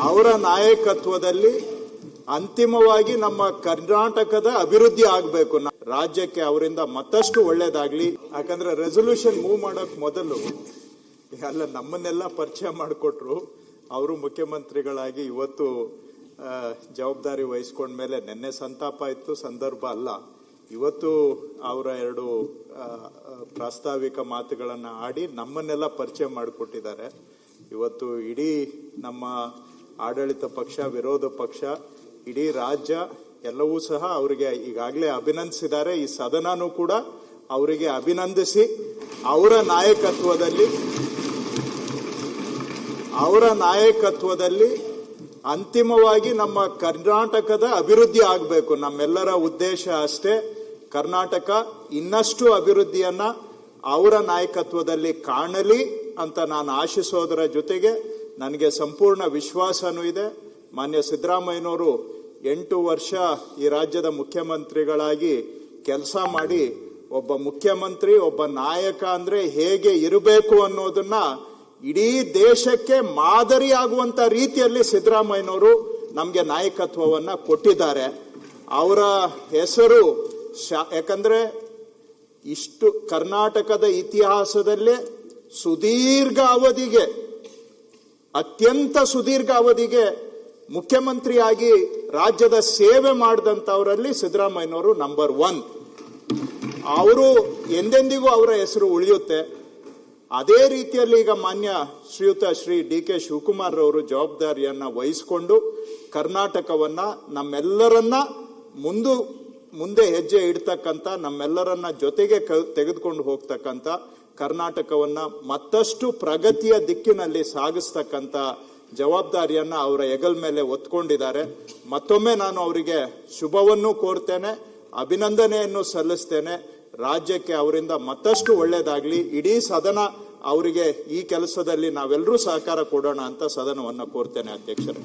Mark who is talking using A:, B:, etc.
A: ಅವರ ನಾಯಕತ್ವದಲ್ಲಿ ಅಂತಿಮವಾಗಿ ನಮ್ಮ ಕರ್ನಾಟಕದ ಅಭಿವೃದ್ಧಿ ಆಗಬೇಕು. ರಾಜ್ಯಕ್ಕೆ ಅವರಿಂದ ಮತ್ತಷ್ಟು ಒಳ್ಳೇದಾಗ್ಲಿ. ಯಾಕಂದ್ರೆ ರೆಸೊಲ್ಯೂಷನ್ ಮೂವ್ ಮಾಡಕ್ ಮೊದಲು ಎಲ್ಲ ನಮ್ಮನ್ನೆಲ್ಲ ಪರಿಚಯ ಮಾಡಿಕೊಟ್ರು. ಅವರು ಮುಖ್ಯಮಂತ್ರಿಗಳಾಗಿ ಇವತ್ತು ಜವಾಬ್ದಾರಿ ವಹಿಸ್ಕೊಂಡ್ಮೇಲೆ ನಿನ್ನೆ ಸಂತಾಪ ಇತ್ತು, ಸಂದರ್ಭ ಅಲ್ಲ. ಇವತ್ತು ಅವರ ಎರಡು ಪ್ರಾಸ್ತಾವಿಕ ಮಾತುಗಳನ್ನ ಆಡಿ ನಮ್ಮನ್ನೆಲ್ಲ ಪರಿಚಯ ಮಾಡಿಕೊಟ್ಟಿದ್ದಾರೆ. ಇವತ್ತು ಇಡೀ ನಮ್ಮ ಆಡಳಿತ ಪಕ್ಷ, ವಿರೋಧ ಪಕ್ಷ, ಇಡೀ ರಾಜ್ಯ ಎಲ್ಲವೂ ಸಹ ಅವರಿಗೆ ಈಗಾಗಲೇ ಅಭಿನಂದಿಸಿದ್ದಾರೆ. ಈ ಸದನನೂ ಕೂಡ ಅವರಿಗೆ ಅಭಿನಂದಿಸಿ ಅವರ ನಾಯಕತ್ವದಲ್ಲಿ ಅಂತಿಮವಾಗಿ ನಮ್ಮ ಕರ್ನಾಟಕದ ಅಭಿವೃದ್ಧಿ ಆಗಬೇಕು. ನಮ್ಮೆಲ್ಲರ ಉದ್ದೇಶ ಅಷ್ಟೇ. ಕರ್ನಾಟಕ ಇನ್ನಷ್ಟು ಅಭಿವೃದ್ಧಿಯನ್ನ ಅವರ ನಾಯಕತ್ವದಲ್ಲಿ ಕಾಣಲಿ ಅಂತ ನಾನು ಆಶಿಸೋದರ ಜೊತೆಗೆ ನನಗೆ ಸಂಪೂರ್ಣ ವಿಶ್ವಾಸನೂ ಇದೆ. ಮಾನ್ಯ ಸಿದ್ದರಾಮಯ್ಯನವರು 8 ವರ್ಷ ಈ ರಾಜ್ಯದ ಮುಖ್ಯಮಂತ್ರಿಗಳಾಗಿ ಕೆಲಸ ಮಾಡಿ ಒಬ್ಬ ಮುಖ್ಯಮಂತ್ರಿ, ಒಬ್ಬ ನಾಯಕ ಅಂದ್ರೆ ಹೇಗೆ ಇರಬೇಕು ಅನ್ನೋದನ್ನ ಇಡೀ ದೇಶಕ್ಕೆ ಮಾದರಿ ಆಗುವಂತ ರೀತಿಯಲ್ಲಿ ಸಿದ್ದರಾಮಯ್ಯನವರು ನಮಗೆ ನಾಯಕತ್ವವನ್ನ ಕೊಟ್ಟಿದ್ದಾರೆ. ಅವರ ಹೆಸರು ಯಾಕಂದ್ರೆ ಇಷ್ಟು ಕರ್ನಾಟಕದ ಇತಿಹಾಸದಲ್ಲೇ ಅತ್ಯಂತ ಸುದೀರ್ಘ ಅವಧಿಗೆ ಮುಖ್ಯಮಂತ್ರಿಯಾಗಿ ರಾಜ್ಯದ ಸೇವೆ ಮಾಡಿದಂಥವರಲ್ಲಿ ಸಿದ್ದರಾಮಯ್ಯನವರು ನಂಬರ್ 1. ಅವರು ಎಂದೆಂದಿಗೂ ಅವರ ಹೆಸರು ಉಳಿಯುತ್ತೆ. ಅದೇ ರೀತಿಯಲ್ಲಿ ಈಗ ಮಾನ್ಯ ಶ್ರೀಯುತ ಶ್ರೀ DK ಶಿವಕುಮಾರ್ ಅವರು ಜವಾಬ್ದಾರಿಯನ್ನ ವಹಿಸಿಕೊಂಡು ಕರ್ನಾಟಕವನ್ನ ನಮ್ಮೆಲ್ಲರನ್ನ ಮುಂದೆ ಹೆಜ್ಜೆ ಇಡ್ತಕ್ಕಂಥ, ನಮ್ಮೆಲ್ಲರನ್ನ ಜೊತೆಗೆ ತೆಗೆದುಕೊಂಡು ಹೋಗ್ತಕ್ಕಂಥ, ಕರ್ನಾಟಕವನ್ನ ಮತ್ತಷ್ಟು ಪ್ರಗತಿಯ ದಿಕ್ಕಿನಲ್ಲಿ ಸಾಗಿಸ್ತಕ್ಕಂಥ ಜವಾಬ್ದಾರಿಯನ್ನ ಅವರ ಹೆಗಲ ಮೇಲೆ ಹೊತ್ಕೊಂಡಿದ್ದಾರೆ. ಮತ್ತೊಮ್ಮೆ ನಾನು ಅವರಿಗೆ ಶುಭವನ್ನು ಕೋರ್ತೇನೆ, ಅಭಿನಂದನೆಯನ್ನು ಸಲ್ಲಿಸ್ತೇನೆ. ರಾಜ್ಯಕ್ಕೆ ಅವರಿಂದ ಮತ್ತಷ್ಟು ಒಳ್ಳೇದಾಗ್ಲಿ. ಇಡೀ ಸದನ ಅವರಿಗೆ ಈ ಕೆಲಸದಲ್ಲಿ ನಾವೆಲ್ಲರೂ ಸಹಕಾರ ಕೊಡೋಣ ಅಂತ ಸದನವನ್ನ ಕೋರ್ತೇನೆ. ಅಧ್ಯಕ್ಷರೇ.